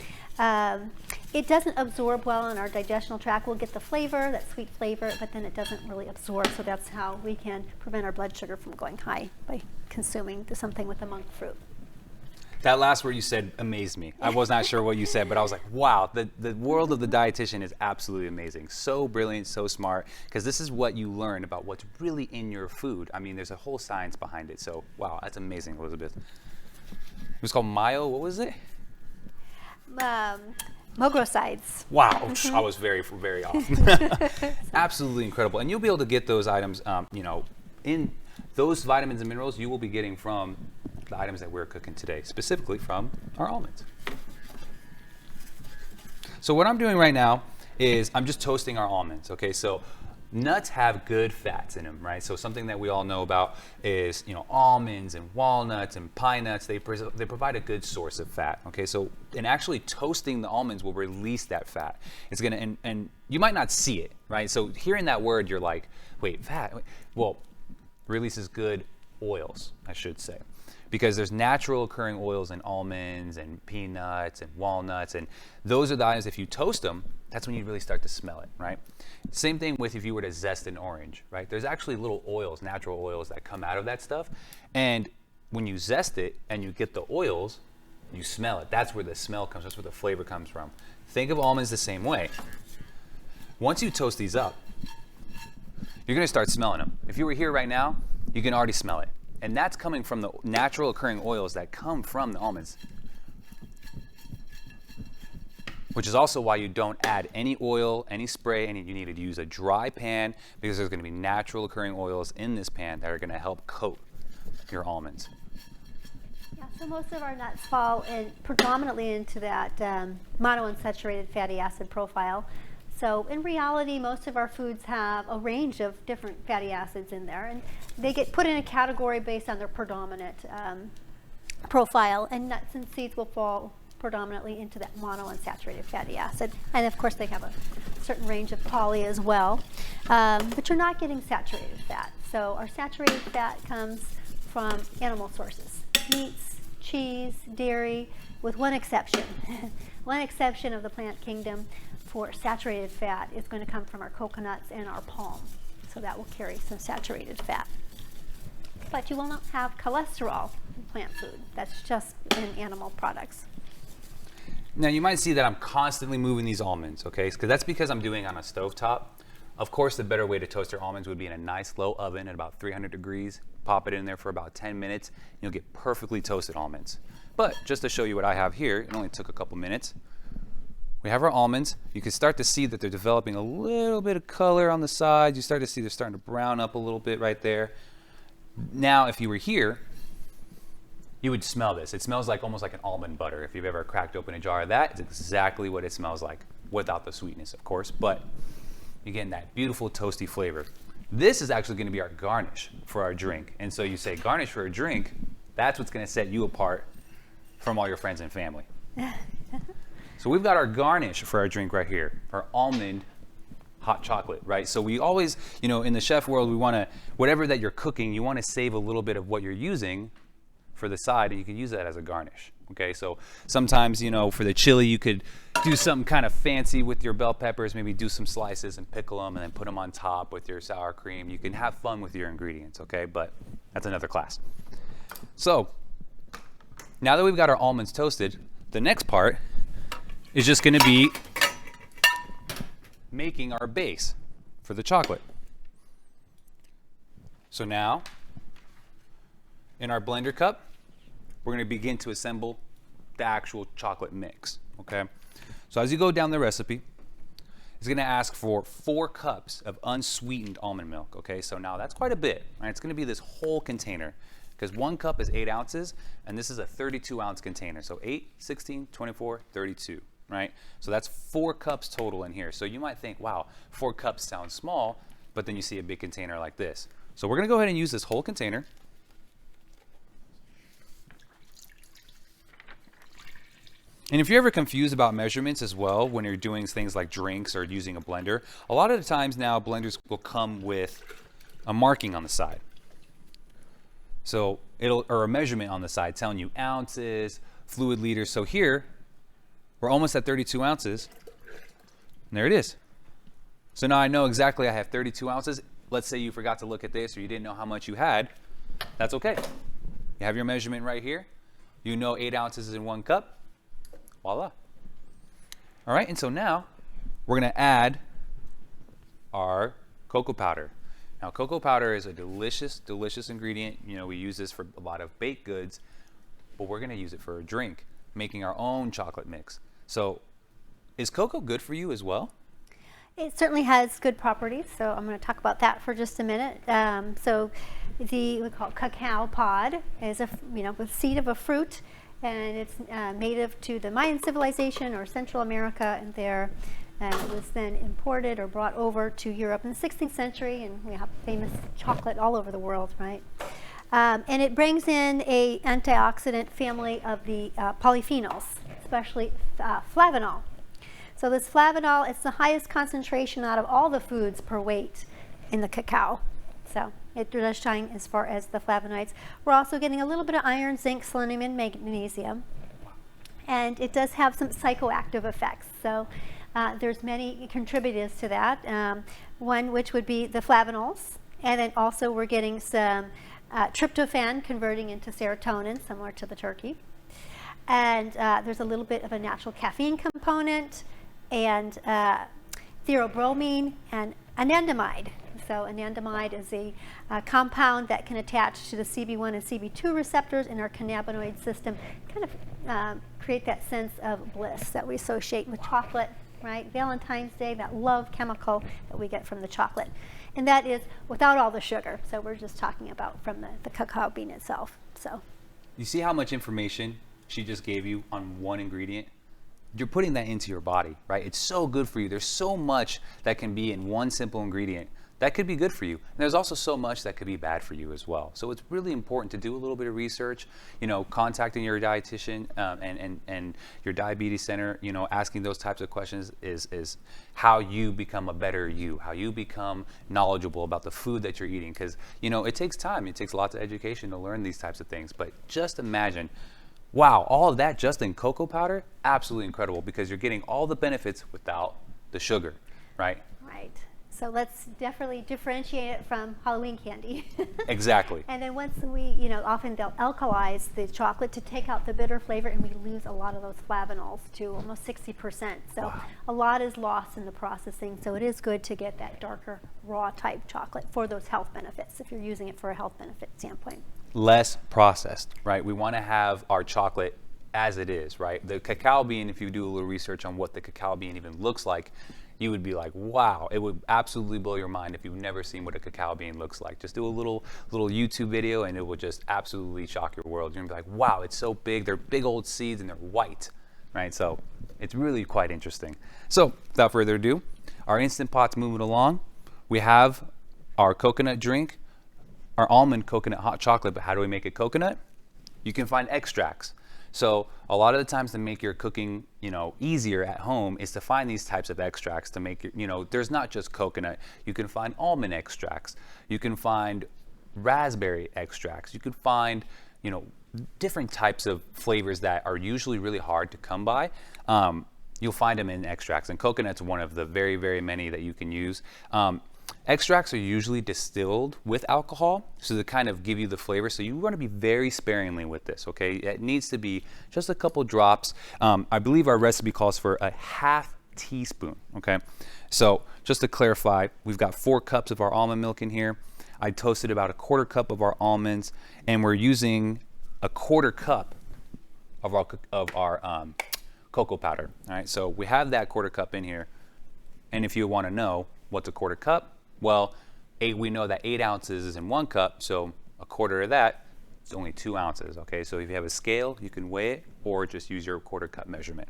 it doesn't absorb well in our digestional tract. We'll get the flavor, that sweet flavor, but then it doesn't really absorb. So that's how we can prevent our blood sugar from going high, by consuming something with the monk fruit. That last word you said amazed me. I was not sure what you said, but I was like, wow, the world of the dietitian is absolutely amazing. So brilliant, so smart, because this is what you learn about what's really in your food. I mean, there's a whole science behind it. So, wow, that's amazing, Elizabeth. It was called Mayo, what was it? Magrosides. Wow, I was very, very off. Absolutely incredible. And you'll be able to get those items, in those vitamins and minerals you will be getting from the items that we're cooking today, specifically from our almonds. So what I'm doing right now is I'm just toasting our almonds, okay? So nuts have good fats in them, right? So something that we all know about is, almonds and walnuts and pine nuts. They provide a good source of fat, okay? So, and actually toasting the almonds will release that fat. It's gonna, and you might not see it, right? So hearing that word, you're like, wait, fat? Well, releases good oils, I should say. Because there's natural occurring oils in almonds and peanuts and walnuts, and those are the items, if you toast them, that's when you really start to smell it, right? Same thing with if you were to zest an orange, right? There's actually little oils, natural oils that come out of that stuff, and when you zest it and you get the oils, you smell it. That's where the smell comes, that's where the flavor comes from. Think of almonds the same way. Once you toast these up, you're gonna start smelling them. If you were here right now, you can already smell it. And that's coming from the natural occurring oils that come from the almonds. Which is also why you don't add any oil, any spray, you need to use a dry pan, because there's going to be natural occurring oils in this pan that are going to help coat your almonds. Yeah, so most of our nuts fall predominantly into that monounsaturated fatty acid profile. So in reality, most of our foods have a range of different fatty acids in there, and they get put in a category based on their predominant profile, and nuts and seeds will fall predominantly into that monounsaturated fatty acid. And of course, they have a certain range of poly as well, but you're not getting saturated fat. So our saturated fat comes from animal sources, meats, cheese, dairy, with one exception. One exception of the plant kingdom for saturated fat is going to come from our coconuts and our palm. So that will carry some saturated fat. But you will not have cholesterol in plant food. That's just in animal products. Now you might see that I'm constantly moving these almonds, okay? Because that's because I'm doing it on a stovetop. Of course, the better way to toast your almonds would be in a nice low oven at about 300 degrees. Pop it in there for about 10 minutes, and you'll get perfectly toasted almonds. But just to show you what I have here, it only took a couple minutes. We have our almonds. You can start to see that they're developing a little bit of color on the sides. You start to see they're starting to brown up a little bit right there. Now, if you were here, you would smell this. It smells like almost like an almond butter. If you've ever cracked open a jar of that, it's exactly what it smells like, without the sweetness, of course, but you're getting that beautiful toasty flavor. This is actually going to be our garnish for our drink. And so you say garnish for a drink, that's what's going to set you apart from all your friends and family. So we've got our garnish for our drink right here, our almond hot chocolate, right? So we always, in the chef world, we want to, whatever that you're cooking, you want to save a little bit of what you're using for the side, and you could use that as a garnish, okay? So sometimes, for the chili, you could do something kind of fancy with your bell peppers, maybe do some slices and pickle them and then put them on top with your sour cream. You can have fun with your ingredients, okay? But that's another class. So now that we've got our almonds toasted, the next part is just going to be making our base for the chocolate. So now, in our blender cup, we're going to begin to assemble the actual chocolate mix, okay? So as you go down the recipe, it's gonna ask for 4 cups of unsweetened almond milk, okay? So now that's quite a bit, right? It's gonna be this whole container, because 1 cup is 8 ounces, and this is a 32-ounce container. So 8, 16, 24, 32, right? So that's 4 cups total in here. So you might think, wow, 4 cups sounds small, but then you see a big container like this. So we're gonna go ahead and use this whole container. And if you're ever confused about measurements as well, when you're doing things like drinks or using a blender, a lot of the times now blenders will come with a marking on the side. So or a measurement on the side telling you ounces, fluid liters. So here, we're almost at 32 ounces. And there it is. So now I know exactly I have 32 ounces. Let's say you forgot to look at this or you didn't know how much you had. That's okay. You have your measurement right here. You know 8 ounces is in 1 cup. Voila. All right, and so now we're gonna add our cocoa powder. Now, cocoa powder is a delicious, delicious ingredient. You know, we use this for a lot of baked goods, but we're gonna use it for a drink, making our own chocolate mix. So is cocoa good for you as well? It certainly has good properties, so I'm going to talk about that for just a minute. So we call it cacao pod is a seed of a fruit, and it's native to the Mayan civilization or Central America, and it was then imported or brought over to Europe in the 16th century, and we have famous chocolate all over the world, right? And it brings in a antioxidant family of the polyphenols, especially flavanol. So this flavanol, it's the highest concentration out of all the foods per weight in the cacao. So it does shine as far as the flavonoids. We're also getting a little bit of iron, zinc, selenium, and magnesium. And it does have some psychoactive effects. So there's many contributors to that. One which would be the flavanols. And then also we're getting some tryptophan converting into serotonin, similar to the turkey. And there's a little bit of a natural caffeine component, and theobromine and anandamide. So anandamide is a compound that can attach to the CB1 and CB2 receptors in our cannabinoid system, kind of create that sense of bliss that we associate with chocolate, right? Valentine's Day, that love chemical that we get from the chocolate. And that is without all the sugar. So we're just talking about from the cacao bean itself. So You see how much information she just gave you on one ingredient? You're putting that into your body, right? It's so good for you. There's so much that can be in one simple ingredient that could be good for you. And there's also so much that could be bad for you as well. So it's really important to do a little bit of research, contacting your dietitian and your diabetes center, asking those types of questions is how you become a better you, how you become knowledgeable about the food that you're eating. Because, it takes time. It takes lots of education to learn these types of things. But just imagine, wow, all of that just in cocoa powder? Absolutely incredible, because you're getting all the benefits without the sugar, right? Right. So let's definitely differentiate it from Halloween candy. Exactly. And then once we, often they'll alkalize the chocolate to take out the bitter flavor, and we lose a lot of those flavanols to almost 60%. So Wow. A lot is lost in the processing. So it is good to get that darker, raw type chocolate for those health benefits if you're using it for a health benefit standpoint. Less processed, right? We want to have our chocolate as it is, right? The cacao bean, if you do a little research on what the cacao bean even looks like, you would be like, wow, it would absolutely blow your mind if you've never seen what a cacao bean looks like. Just do a little YouTube video and it will just absolutely shock your world. You're gonna be like, wow, it's so big. They're big old seeds and they're white, right? So it's really quite interesting. So without further ado, our Instant Pot's moving along. We have our coconut drink, our almond coconut hot chocolate, but how do we make it coconut? You can find extracts. So a lot of the times to make your cooking, easier at home is to find these types of extracts to make there's not just coconut. You can find almond extracts. You can find raspberry extracts. You can find, different types of flavors that are usually really hard to come by. You'll find them in extracts, and coconut's one of the very, very many that you can use. Extracts are usually distilled with alcohol, so to kind of give you the flavor. So you want to be very sparingly with this, okay? It needs to be just a couple drops. I believe our recipe calls for a half teaspoon, okay? So just to clarify, we've got 4 cups of our almond milk in here. I toasted about a 1/4 cup of our almonds, and we're using a 1/4 cup of our cocoa powder. All right, so we have that 1/4 cup in here. And if you want to know what's a 1/4 cup, well, we know that 8 ounces is in 1 cup, so 1/4 of that is only 2 ounces. Okay, so if you have a scale, you can weigh it or just use your 1/4 cup measurement.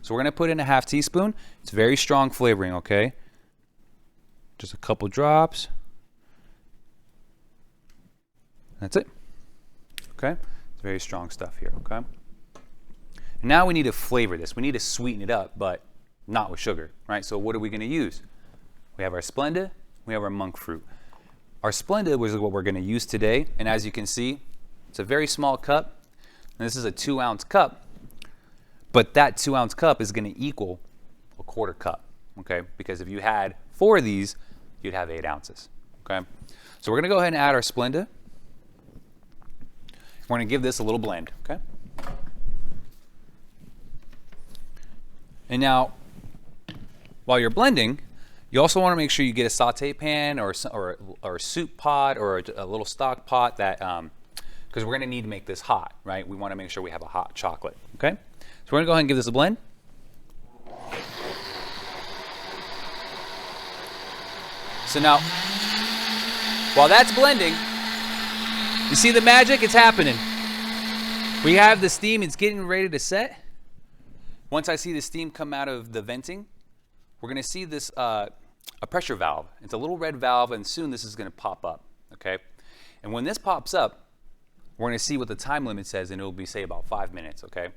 So we're going to put in a 1/2 teaspoon. It's very strong flavoring, okay? Just a couple drops. That's it. Okay? It's very strong stuff here, okay? Now we need to flavor this. We need to sweeten it up, but not with sugar, right? So what are we going to use? We have our Splenda, we have our monk fruit. Our Splenda was what we're going to use today, and as you can see, it's a very small cup, and this is a 2-ounce cup, but that 2-ounce cup is going to equal a 1/4 cup, okay? Because if you had 4 of these, you'd have 8 ounces, okay? So we're going to go ahead and add our Splenda. We're going to give this a little blend, okay? And now, while you're blending, you also want to make sure you get a saute pan or a soup pot or a little stock pot that, because we're going to need to make this hot, right? We want to make sure we have a hot chocolate, okay? So we're going to go ahead and give this a blend. So now, while that's blending, you see the magic? It's happening. We have the steam, it's getting ready to set. Once I see the steam come out of the venting, we're going to see this, a pressure valve. It's a little red valve, and soon this is going to pop up, okay? And when this pops up, we're going to see what the time limit says, and it'll be, say, about 5 minutes, okay?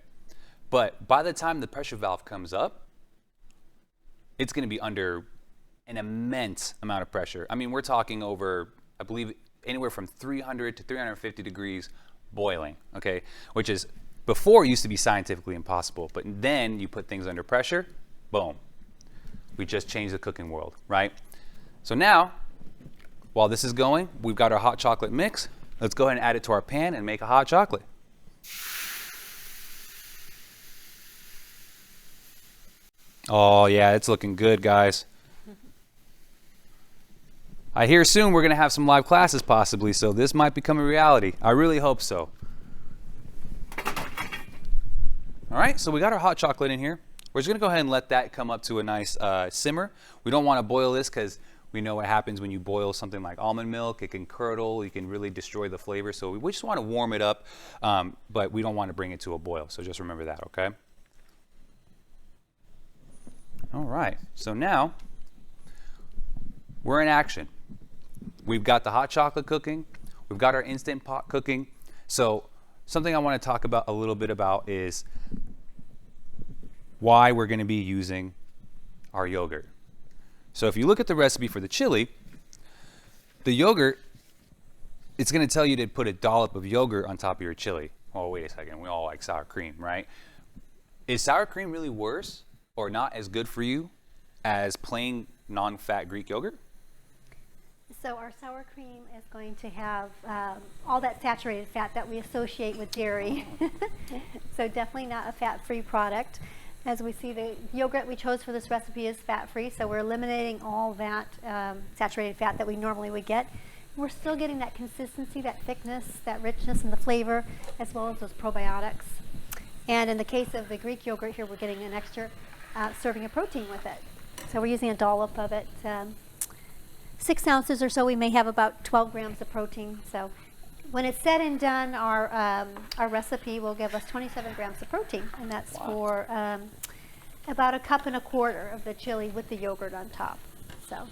But by the time the pressure valve comes up, it's going to be under an immense amount of pressure. I mean, we're talking over, I believe, anywhere from 300 to 350 degrees boiling, okay? Which is, before it used to be scientifically impossible, but then you put things under pressure, boom. We just changed the cooking world, right? So now, while this is going, we've got our hot chocolate mix. Let's go ahead and add it to our pan and make a hot chocolate. Oh yeah, it's looking good, guys. I hear soon we're gonna have some live classes possibly, so this might become a reality. I really hope so. All right, so we got our hot chocolate in here. We're just gonna go ahead and let that come up to a nice simmer. We don't wanna boil this because we know what happens when you boil something like almond milk. It can curdle, you can really destroy the flavor. So we just wanna warm it up, but we don't wanna bring it to a boil. So just remember that, okay? All right, so now we're in action. We've got the hot chocolate cooking. We've got our Instant Pot cooking. So something I wanna talk about a little bit about is why we're going to be using our yogurt. So if you look at the recipe for the chili, the yogurt, it's going to tell you to put a dollop of yogurt on top of your chili. Oh, wait a second. We all like sour cream, right? Is sour cream really worse or not as good for you as plain non-fat Greek yogurt? So our sour cream is going to have all that saturated fat that we associate with dairy. So definitely not a fat-free product. As we see, the yogurt we chose for this recipe is fat-free, so we're eliminating all that saturated fat that we normally would get. We're still getting that consistency, that thickness, that richness, and the flavor, as well as those probiotics. And in the case of the Greek yogurt here, we're getting an extra serving of protein with it. So we're using a dollop of it. 6 ounces or so, we may have about 12 grams of protein. So when it's said and done, our recipe will give us 27 grams of protein, and that's for about 1.25 cups of the chili with the yogurt on top. So,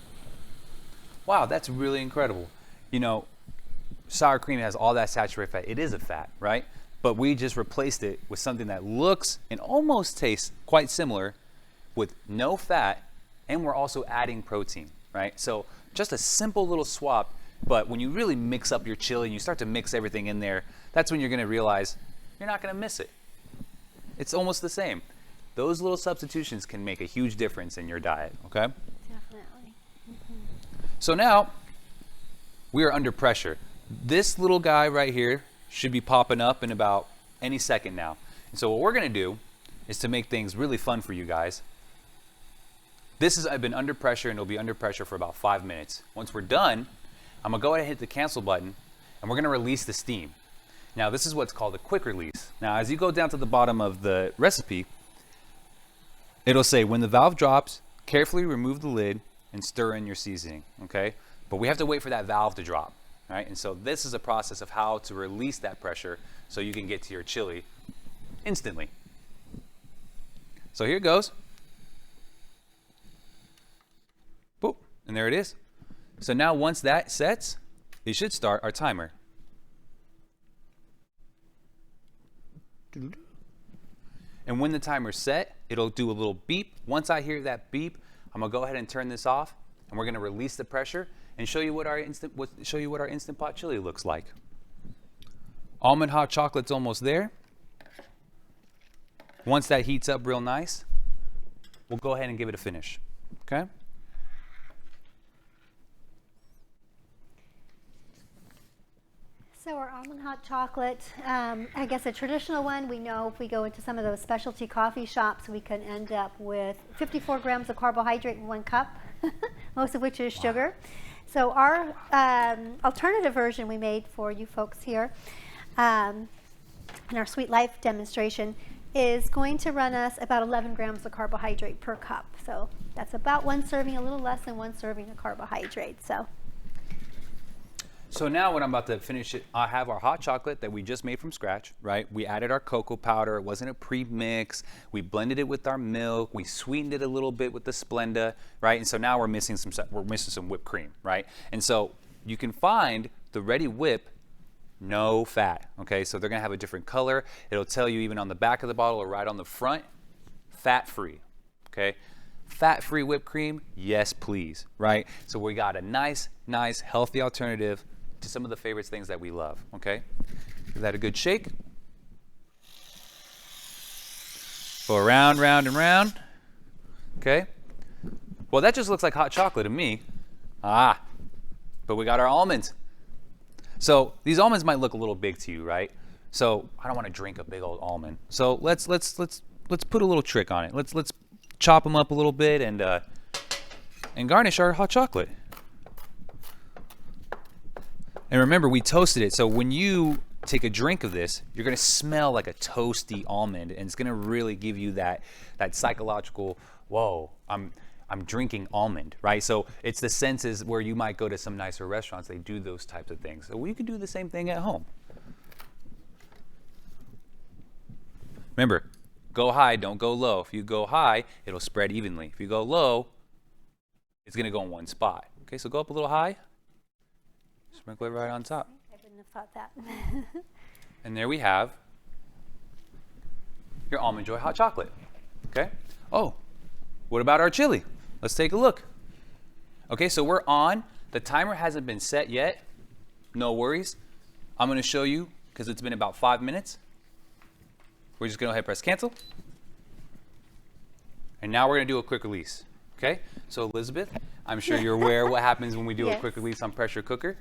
wow, that's really incredible. You know, sour cream has all that saturated fat. It is a fat, right? But we just replaced it with something that looks and almost tastes quite similar with no fat, and we're also adding protein, right? So just a simple little swap. But when you really mix up your chili and you start to mix everything in there, that's when you're going to realize you're not going to miss it. It's almost the same. Those little substitutions can make a huge difference in your diet, okay? definitely. So now we are under pressure. This little guy right here should be popping up in about any second now. And so what we're going to do is to make things really fun for you guys. I've been under pressure, and it'll be under pressure for about 5 minutes. Once we're done, I'm gonna go ahead and hit the cancel button, and we're gonna release the steam. Now this is what's called a quick release. Now as you go down to the bottom of the recipe, it'll say when the valve drops, carefully remove the lid and stir in your seasoning, okay? But we have to wait for that valve to drop, right? And so this is a process of how to release that pressure so you can get to your chili instantly. So here it goes. Boop, and there it is. So now once that sets, it should start our timer. And when the timer's set, it'll do a little beep. Once I hear that beep, I'm gonna go ahead and turn this off, and we're gonna release the pressure and show you what our Instant Pot chili looks like. Almond hot chocolate's almost there. Once that heats up real nice, we'll go ahead and give it a finish, okay? So our almond hot chocolate, I guess a traditional one, we know if we go into some of those specialty coffee shops, we can end up with 54 grams of carbohydrate in 1 cup, most of which is sugar. So our alternative version we made for you folks here in our Sweet Life demonstration is going to run us about 11 grams of carbohydrate per cup. So that's about 1 serving, a little less than 1 serving of carbohydrate. So now what I'm about to finish it, I have our hot chocolate that we just made from scratch, right? We added our cocoa powder. It wasn't a pre-mix. We blended it with our milk. We sweetened it a little bit with the Splenda, right? And so now we're missing some whipped cream, right? And so you can find the Ready Whip no fat, okay? So they're gonna have a different color. It'll tell you even on the back of the bottle or right on the front, fat-free, okay? Fat-free whipped cream, yes please, right? So we got a nice, healthy alternative to some of the favorites things that we love, okay? Give that a good shake. Go around, round, and round, okay? Well, that just looks like hot chocolate to me. But we got our almonds. So these almonds might look a little big to you, right? So I don't want to drink a big old almond. So let's put a little trick on it. Let's chop them up a little bit and garnish our hot chocolate. And remember, we toasted it, so when you take a drink of this, you're gonna smell like a toasty almond, and it's gonna really give you that psychological, whoa, I'm drinking almond, right? So it's the senses where you might go to some nicer restaurants, they do those types of things. So we could do the same thing at home. Remember, go high, don't go low. If you go high, it'll spread evenly. If you go low, it's gonna go in one spot. Okay, so go up a little high, sprinkle it right on top. I wouldn't have thought that. And there we have your Almond Joy hot chocolate, okay? Oh, what about our chili? Let's take a look. Okay, so we're on. The timer hasn't been set yet. No worries. I'm gonna show you, because it's been about 5 minutes. We're just gonna go ahead and press cancel. And now we're gonna do a quick release, okay? So Elizabeth, I'm sure you're aware what happens when we do a quick release on pressure cooker.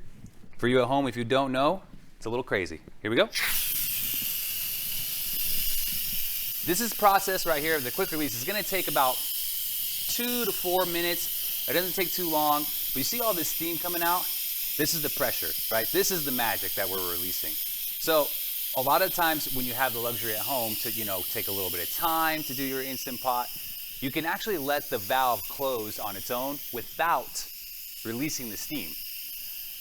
For you at home, if you don't know, it's a little crazy. Here we go. This is process right here, the quick release is gonna take about 2 to 4 minutes. It doesn't take too long. But you see all this steam coming out? This is the pressure, right? This is the magic that we're releasing. So a lot of times when you have the luxury at home to, take a little bit of time to do your Instant Pot, you can actually let the valve close on its own without releasing the steam.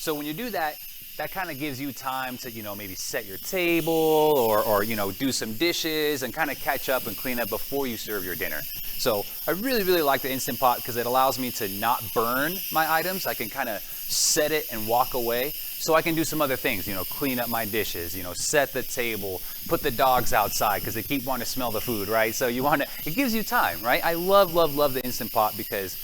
So when you do that, that kind of gives you time to, maybe set your table or do some dishes and kind of catch up and clean up before you serve your dinner. So I really, really like the Instant Pot because it allows me to not burn my items. I can kind of set it and walk away so I can do some other things, clean up my dishes, set the table, put the dogs outside because they keep wanting to smell the food, right? So it gives you time, right? I love, love, love the Instant Pot because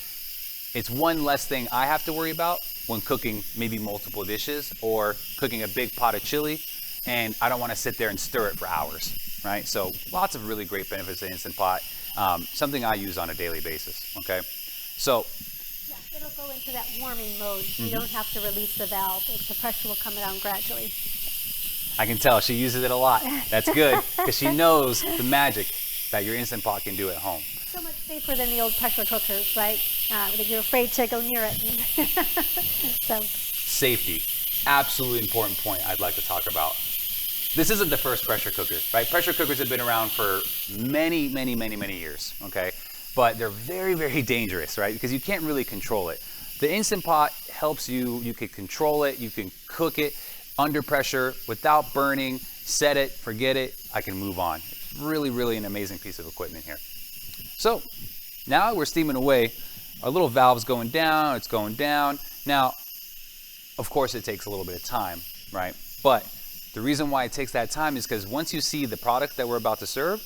it's one less thing I have to worry about when cooking maybe multiple dishes or cooking a big pot of chili, and I don't want to sit there and stir it for hours, right? So lots of really great benefits to Instant Pot, something I use on a daily basis, okay? So Yeah, it'll go into that warming mode. You don't have to release the valve. The pressure will come down gradually. I can tell she uses it a lot. That's good, because she knows the magic that your Instant Pot can do at home. So much safer than the old pressure cookers, right? That you're afraid to go near it. So safety, absolutely important point I'd like to talk about. this isn't the first pressure cooker, right? Pressure cookers have been around for many, many, many, many years, okay? But they're very, very dangerous, right? Because you can't really control it. The Instant Pot helps you, you can control it, you can cook it under pressure without burning, set it, forget it, I can move on. It's really, really an amazing piece of equipment here. So now we're steaming away. Our little valve's going down, it's going down. Now, of course it takes a little bit of time, right? But the reason why it takes that time is because once you see the product that we're about to serve,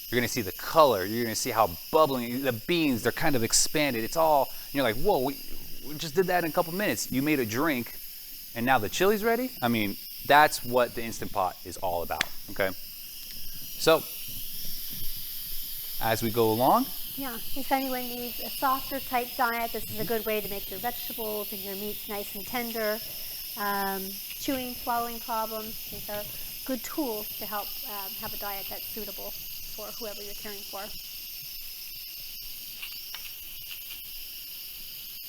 you're gonna see the color, you're gonna see how bubbling, the beans, they're kind of expanded. It's all, you're like, whoa, we just did that in a couple minutes. You made a drink and now the chili's ready? I mean, that's what the Instant Pot is all about, okay? So, as we go along. Yeah, if anyone needs a softer type diet, this is a good way to make your vegetables and your meats nice and tender. Chewing, swallowing problems, these are good tools to help have a diet that's suitable for whoever you're caring for.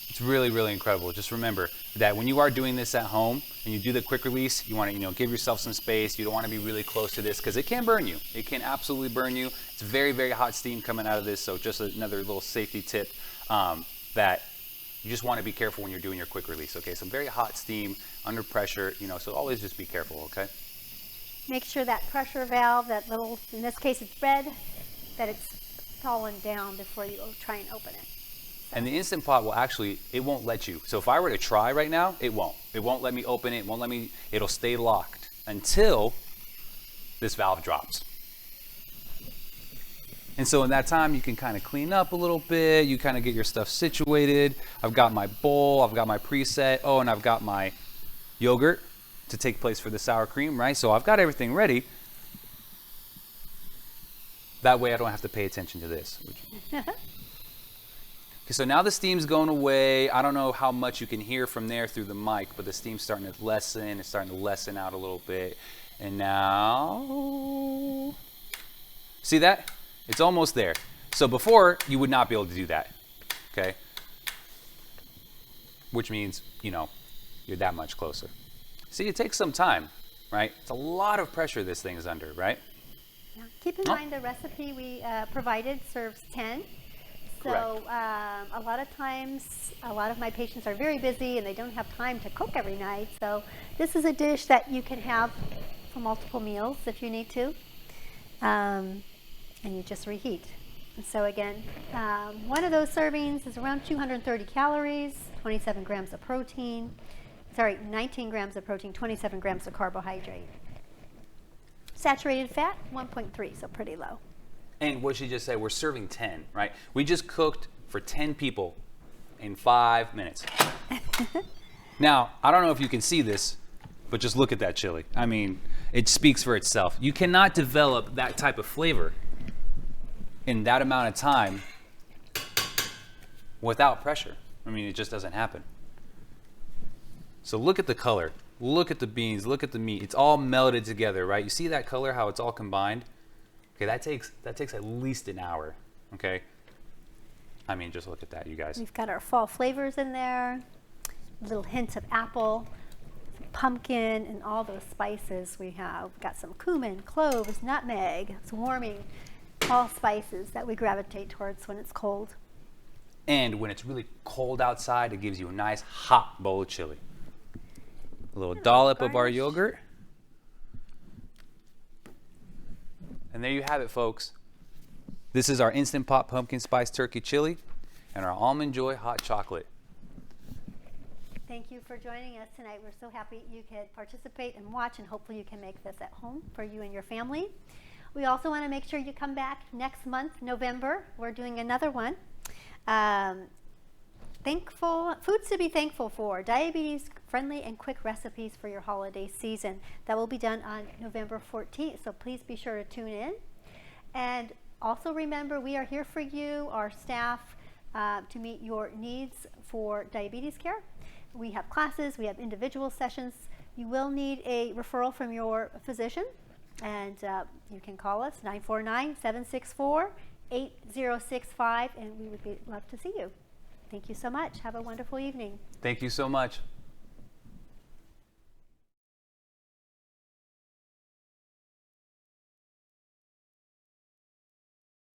It's really, really incredible. Just remember that when you are doing this at home and you do the quick release, you want to, give yourself some space. You don't want to be really close to this because it can burn you. It can absolutely burn you. It's very, very hot steam coming out of this. So just another little safety tip that you just want to be careful when you're doing your quick release. Okay, some very hot steam under pressure, so always just be careful, okay? Make sure that pressure valve, that little, in this case it's red, that it's fallen down before you try and open it. And the Instant Pot will actually, it won't let you. So if I were to try right now, it won't. It won't let me open it. It won't let me, it'll stay locked until this valve drops. And so in that time, you can kind of clean up a little bit. You kind of get your stuff situated. I've got my bowl, I've got my preset. Oh, and I've got my yogurt to take place for the sour cream, right? So I've got everything ready. That way I don't have to pay attention to this. Okay, so now the steam's going away. I don't know how much you can hear from there through the mic, but the steam's starting to lessen. It's starting to lessen out a little bit. And now, see that? It's almost there. So before, you would not be able to do that, okay? Which means, you're that much closer. See, it takes some time, right? It's a lot of pressure this thing is under, right? Yeah. Keep in mind the recipe we provided serves 10. So a lot of times, a lot of my patients are very busy and they don't have time to cook every night. So this is a dish that you can have for multiple meals if you need to. And you just reheat. And so again, one of those servings is around 230 calories, 27 grams of protein. Sorry, 19 grams of protein, 27 grams of carbohydrate. Saturated fat, 1.3, so pretty low. And what she just said, we're serving 10, right? We just cooked for 10 people in 5 minutes. Now, I don't know if you can see this, but just look at that chili. I mean, it speaks for itself. You cannot develop that type of flavor in that amount of time without pressure. I mean, it just doesn't happen. So look at the color, look at the beans, look at the meat. It's all melded together, right? You see that color, how it's all combined? Okay, that takes at least an hour, okay? I mean, just look at that, you guys. We've got our fall flavors in there, little hints of apple, pumpkin, and all those spices we have. We've got some cumin, cloves, nutmeg. It's warming, all spices that we gravitate towards when it's cold. And when it's really cold outside, it gives you a nice hot bowl of chili. A little dollop of our yogurt. And there you have it, folks. This is our Instant Pot Pumpkin Spice Turkey Chili and our Almond Joy Hot Chocolate. Thank you for joining us tonight. We're so happy you could participate and watch, and hopefully you can make this at home for you and your family. We also want to make sure you come back next month, November. We're doing another one. Foods to be thankful for, diabetes-friendly and quick recipes for your holiday season. That will be done on November 14th, so please be sure to tune in. And also remember, we are here for you, our staff, to meet your needs for diabetes care. We have classes, we have individual sessions. You will need a referral from your physician, and you can call us, 949-764-8065, and we would love to see you. Thank you so much. Have a wonderful evening. Thank you so much.